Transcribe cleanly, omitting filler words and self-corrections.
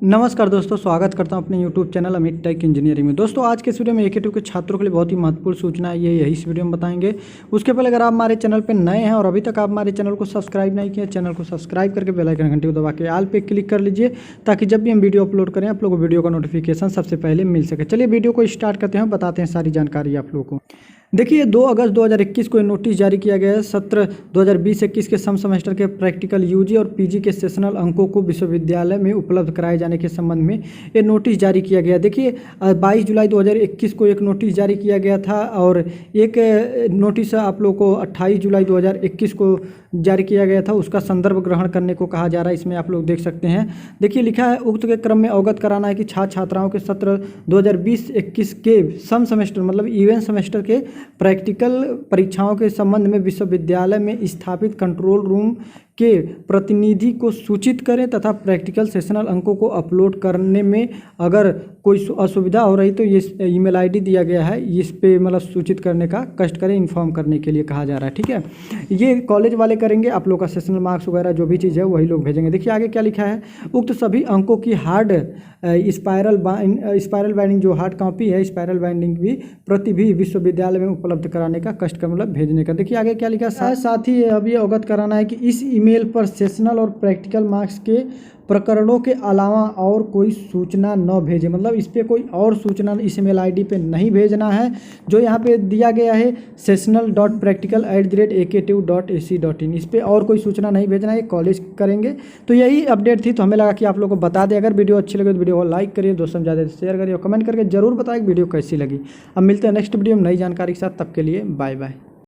नमस्कार दोस्तों, स्वागत करता हूं अपने YouTube channel Amit tech engineering में। दोस्तों आज के इस वीडियो में AKTU के छात्रों के लिए बहुत ही महत्वपूर्ण सूचना है, ये यही इस वीडियो में बताएंगे। उसके पहले अगर आप हमारे चैनल पर नए हैं और अभी तक आप हमारे चैनल को सब्सक्राइब नहीं किए, चैनल को सब्सक्राइब करके बेल आइकन घंटी को दबा के ऑल पे क्लिक कर लीजिए, ताकि जब भी हम वीडियो अपलोड करें आप लोगों को वीडियो का नोटिफिकेशन सबसे पहले मिल सके। चलिए वीडियो को स्टार्ट करते हैं, बताते हैं सारी जानकारी आप लोगों को। देखिए 2 अगस्त 2021 को नोटिस जारी किया गया है। सत्र 2020-21 के सम सेमेस्टर के प्रैक्टिकल यूजी और पीजी के सेशनल अंकों को विश्वविद्यालय में उपलब्ध कराए जाने के संबंध में ये नोटिस जारी किया गया। देखिए 22 जुलाई 2021 को एक नोटिस जारी किया गया था और एक नोटिस आप लोगों को 28 जुलाई 2021 को जारी किया गया था, उसका संदर्भ ग्रहण करने को कहा जा रहा है। इसमें आप लोग देख सकते हैं। देखिए लिखा है, उक्त के क्रम में अवगत कराना है कि छात्र छात्राओं के सत्र 2020-21 के सम सेमेस्टर मतलब इवेंट सेमेस्टर के प्रैक्टिकल परीक्षाओं के संबंध में विश्वविद्यालय में स्थापित कंट्रोल रूम के प्रतिनिधि को सूचित करें तथा प्रैक्टिकल सेशनल अंकों को अपलोड करने में अगर कोई असुविधा हो रही तो ये ईमेल आईडी दिया गया है, इस पे मतलब सूचित करने का कष्ट करें, इन्फॉर्म करने के लिए कहा जा रहा है। ठीक है, ये कॉलेज वाले करेंगे, आप लोग का सेशनल मार्क्स वगैरह जो भी चीज़ है वही लोग भेजेंगे। देखिए आगे क्या लिखा है, उक्त सभी अंकों की हार्ड स्पायरल बाइंडिंग जो हार्ड कॉपी है, स्पायरल बाइंडिंग भी प्रति भी विश्वविद्यालय में उपलब्ध कराने का कष्ट कर मतलब भेजने का। देखिए आगे क्या लिखा है, साथ ही अब ये अवगत कराना है कि इस ईमेल पर सेशनल और प्रैक्टिकल मार्क्स के प्रकरणों के अलावा और कोई सूचना न भेजे। मतलब इस पर कोई और सूचना इस ईमेल आईडी पे नहीं भेजना है जो यहाँ पे दिया गया है sessional.practical@aktu.ac.in। इस पर और कोई सूचना नहीं भेजना है, कॉलेज करेंगे। तो यही अपडेट थी, तो हमें लगा कि आप लोगों को बता दें। अगर वीडियो अच्छी लगे तो वीडियो को लाइक करिए, दोस्तों ज़्यादा शेयर करिए और कमेंट करके जरूर बताएं वीडियो कैसी लगी। अब मिलते हैं नेक्स्ट वीडियो में नई जानकारी के साथ, तब के लिए बाय बाय।